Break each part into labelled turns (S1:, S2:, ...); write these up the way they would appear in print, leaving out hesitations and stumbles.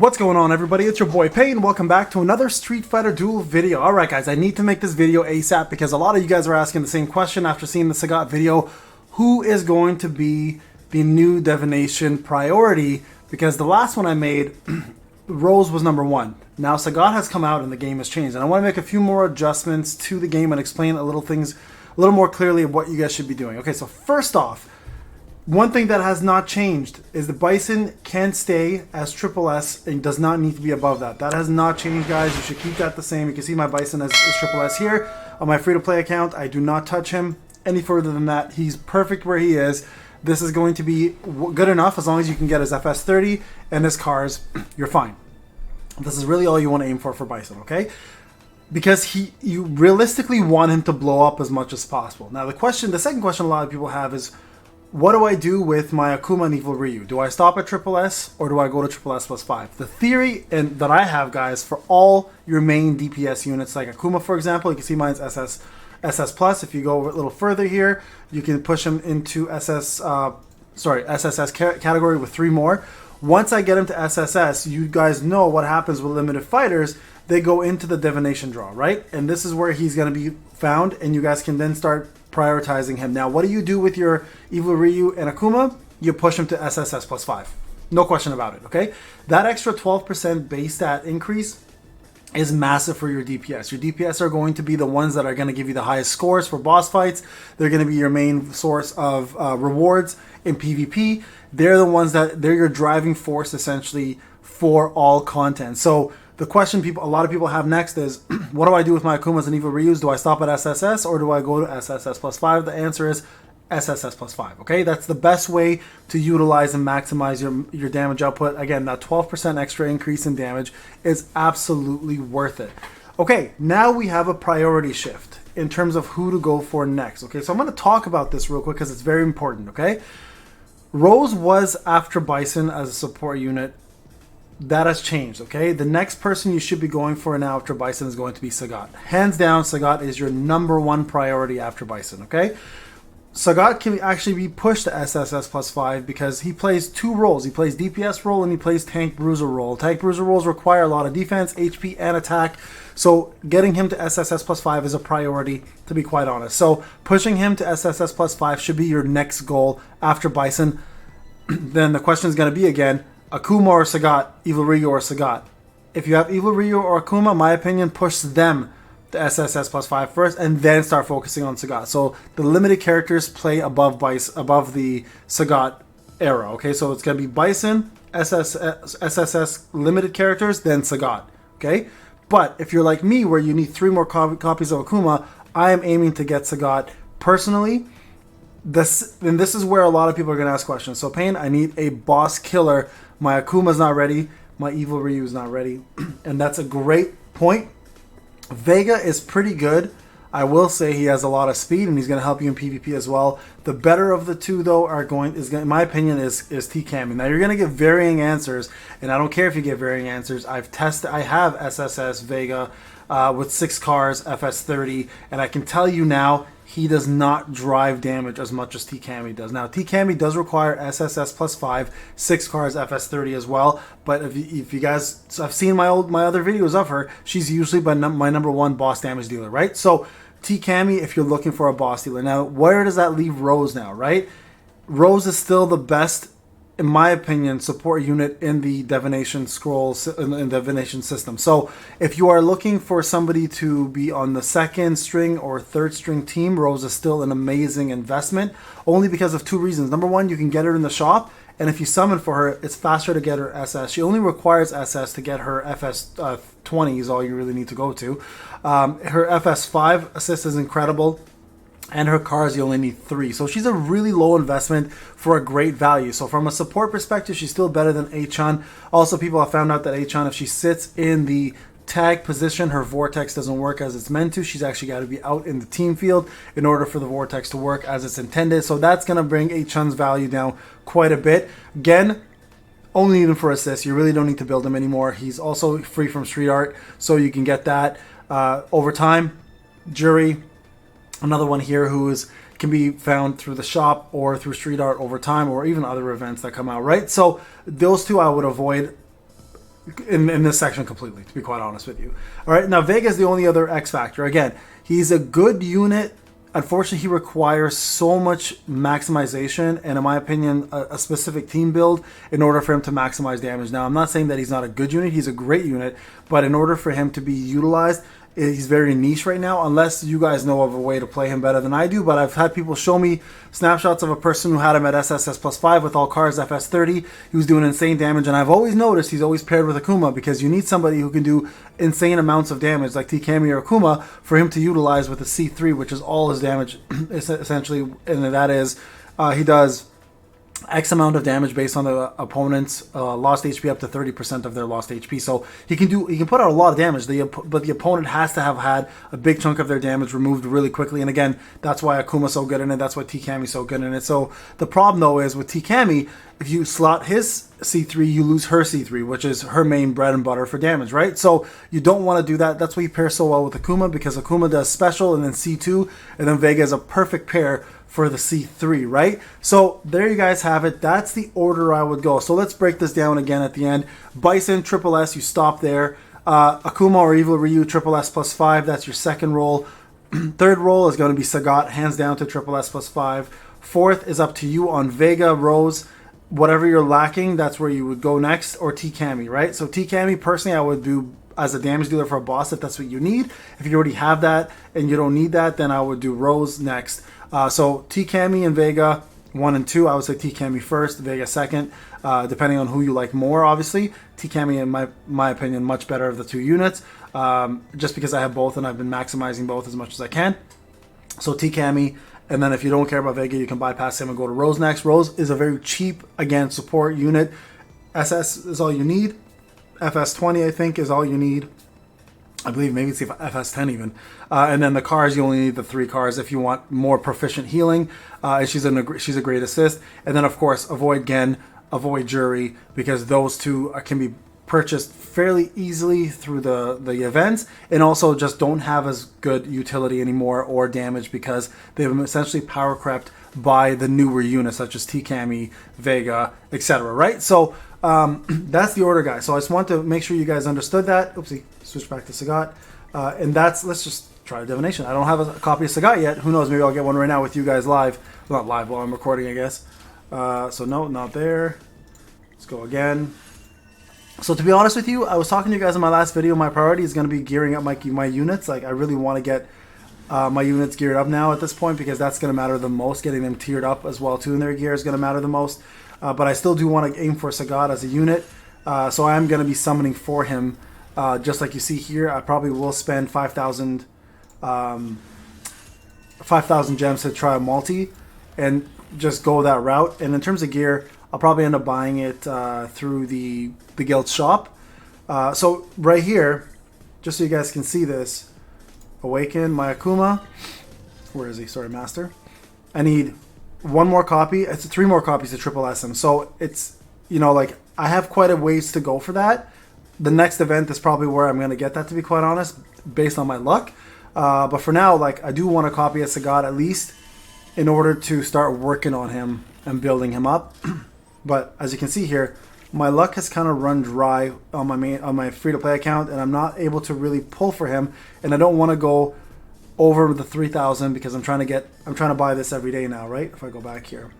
S1: What's going on, everybody? It's your boy Payne. Welcome back to another Street Fighter Duel video. Alright guys, I need to make this video ASAP because a lot of you guys are asking the same question after seeing the Sagat video. Who is going to be the new Divination Priority? Because the last one I made, Rose was number 1. Now Sagat has come out and the game has changed. And I want to make a few more adjustments to the game and explain a little more clearly of what you guys should be doing. Okay, so first off, one thing that has not changed is the Bison can stay as triple S and does not need to be above that. That has not changed, guys. You should keep that the same. You can see my Bison as triple S here on my free-to-play account. I do not touch him any further than that. He's perfect where he is. This is going to be good enough as long as you can get his FS30 and his cars. You're fine. This is really all you want to aim for Bison, okay? Because you realistically want him to blow up as much as possible. Now the second question a lot of people have is, what do I do with my Akuma and Evil Ryu? Do I stop at triple S or do I go to triple S plus 5? The theory that I have, guys, for all your main DPS units, like Akuma, for example, you can see mine's SS plus. If you go a little further here, you can push him into SSS category with 3 more. Once I get him to SSS, you guys know what happens with limited fighters. They go into the divination draw, right? And this is where he's going to be found, and you guys can then start prioritizing him. Now, what do you do with your Evil Ryu and Akuma? You push him to SSS plus 5. No question about it, okay? That extra 12% base stat increase is massive for your DPS. Your DPS are going to be the ones that are going to give you the highest scores for boss fights. They're going to be your main source of rewards in PvP. They're the ones they're your driving force, essentially, for all content. So the question a lot of people have next is, what do I do with my Akumas and Evil Ryus? Do I stop at SSS or do I go to SSS plus 5? The answer is SSS plus 5, okay? That's the best way to utilize and maximize your damage output. Again, that 12% extra increase in damage is absolutely worth it. Okay, now we have a priority shift in terms of who to go for next, okay? So I'm going to talk about this real quick because it's very important, okay? Rose was after Bison as a support unit. That has changed, okay? The next person you should be going for now after Bison is going to be Sagat. Hands down, Sagat is your number 1 priority after Bison, okay? Sagat can actually be pushed to SSS plus 5 because he plays 2 roles. He plays DPS role and he plays Tank Bruiser role. Tank Bruiser roles require a lot of defense, HP, and attack. So getting him to SSS plus 5 is a priority, to be quite honest. So pushing him to SSS plus 5 should be your next goal after Bison. Then the question is going to be again, Akuma or Sagat, Evil Ryu or Sagat. If you have Evil Ryu or Akuma, my opinion, push them to SSS plus 5 first and then start focusing on Sagat. So the limited characters play above the Sagat era, okay? So it's going to be Bison, SSS limited characters, then Sagat, okay? But if you're like me where you need 3 more copies of Akuma, I am aiming to get Sagat personally. This is where a lot of people are going to ask questions. So Payne, I need a boss killer. My Akuma's not ready. My Evil Ryu is not ready. And that's a great point. Vega is pretty good. I will say he has a lot of speed and he's going to help you in PvP as well. The better of the two, though, in my opinion, is TCAMI. Now, you're going to get varying answers, and I don't care if you get varying answers. I have SSS Vega with 6 cars, FS30, and I can tell you now, he does not drive damage as much as TCAMI does. Now, TCAMI does require SSS plus 5, 6 cars, FS30 as well. But if you guys have seen my other videos of her, she's usually my number 1 boss damage dealer, right? So TCAMI, if you're looking for a boss dealer. Now, where does that leave Rose now, right? Rose is still the best, in my opinion, support unit in the Divination scrolls in the Divination system. So if you are looking for somebody to be on the 2nd string or 3rd string team, Rose is still an amazing investment, only because of 2 reasons. Number 1, you can get her in the shop, and if you summon for her, it's faster to get her SS. She only requires SS to get her FS 20 is all you really need to go to. Her FS 5 assist is incredible. And her cars, you only need 3. So she's a really low investment for a great value. So from a support perspective, she's still better than A-chan. Also, people have found out that A-chan, if she sits in the tag position, her vortex doesn't work as it's meant to. She's actually got to be out in the team field in order for the vortex to work as it's intended. So that's going to bring A-chan's value down quite a bit. Again, only need him for assists. You really don't need to build him anymore. He's also free from street art, so you can get that over time. Jury, another one here who can be found through the shop or through street art over time, or even other events that come out, right? So those two I would avoid in this section completely, to be quite honest with you. All right, now Vega is the only other X factor. Again, he's a good unit. Unfortunately, he requires so much maximization, and in my opinion, a specific team build in order for him to maximize damage. Now, I'm not saying that he's not a good unit. He's a great unit, but in order for him to be utilized, he's very niche right now, unless you guys know of a way to play him better than I do. But I've had people show me snapshots of a person who had him at SSS plus 5 with all cars FS30. He was doing insane damage, and I've always noticed he's always paired with Akuma, because you need somebody who can do insane amounts of damage like TKami or Akuma for him to utilize with a C3, which is all his damage essentially, and that is he does X amount of damage based on the opponent's lost HP up to 30% of their lost HP. So he can put out a lot of damage, but the opponent has to have had a big chunk of their damage removed really quickly. And again, that's why Akuma's so good in it. That's why TKami's so good in it. So the problem though is with TKami, if you slot his C3, you lose her C3, which is her main bread and butter for damage, right? So you don't want to do that. That's why you pair so well with Akuma, because Akuma does special and then C2, and then Vega is a perfect pair for the C3, right? So there you guys have it. That's the order I would go. So let's break this down again at the end. Bison, triple S, you stop there. Akuma or Evil Ryu, triple S plus 5, that's your second roll. Third roll is going to be Sagat, hands down to triple S plus 5. Fourth is up to you on Vega, Rose, whatever you're lacking, that's where you would go next, or TKami, right? So TKami, personally, I would do as a damage dealer for a boss if that's what you need. If you already have that and you don't need that, then I would do Rose next. So TKami and Vega 1 and 2. I would say TKami first, Vega second, depending on who you like more. Obviously, TKami, in my opinion, much better of the two units, just because I have both and I've been maximizing both as much as I can. So TKami, and then if you don't care about Vega, you can bypass him and go to Rose next. Rose is a very cheap, again, support unit. SS is all you need. FS20, I think, is all you need. I believe maybe it's FS10 even. And then the cars, you only need the 3 cars if you want more proficient healing. She's a great assist. And then, of course, avoid Gen, avoid Jury, because those two can be purchased fairly easily through the events, and also just don't have as good utility anymore or damage because they've been essentially power crept by the newer units such as TKami, Vega, etc. Right? So that's the order, guys. So I just want to make sure you guys understood that. Oopsie, switch back to Sagat. And let's just try Divination. I don't have a copy of Sagat yet. Who knows? Maybe I'll get one right now with you guys live. Well, not live while I'm recording, I guess. So no, not there. Let's go again. So to be honest with you, I was talking to you guys in my last video. My priority is going to be gearing up my units. Like, I really want to get my units geared up now at this point, because that's going to matter the most. Getting them tiered up as well too in their gear is going to matter the most. But I still do want to aim for Sagat as a unit. So I am going to be summoning for him. Just like you see here, I probably will spend 5,000 gems to try a multi and just go that route. And in terms of gear, I'll probably end up buying it through the guild shop. So right here, just so you guys can see this, Awaken my Akuma. Where is he? Sorry, Master. I need one more copy. It's 3 more copies to triple SM. So it's, like, I have quite a ways to go for that. The next event is probably where I'm going to get that, to be quite honest, based on my luck. But for now, like, I do want a copy of Sagat at least in order to start working on him and building him up. But as you can see here, my luck has kind of run dry on my free-to-play account, and I'm not able to really pull for him. And I don't want to go over the 3,000 because I'm trying to buy this every day now, right? If I go back here,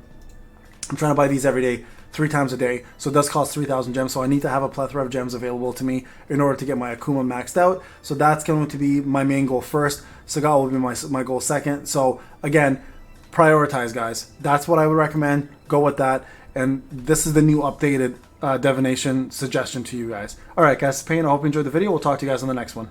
S1: I'm trying to buy these every day, 3 times a day. So it does cost 3,000 gems. So I need to have a plethora of gems available to me in order to get my Akuma maxed out. So that's going to be my main goal first. Sagat will be my goal second. So again, prioritize, guys. That's what I would recommend. Go with that. And this is the new updated divination suggestion to you guys. All right, guys, Payne, I hope you enjoyed the video. We'll talk to you guys on the next one.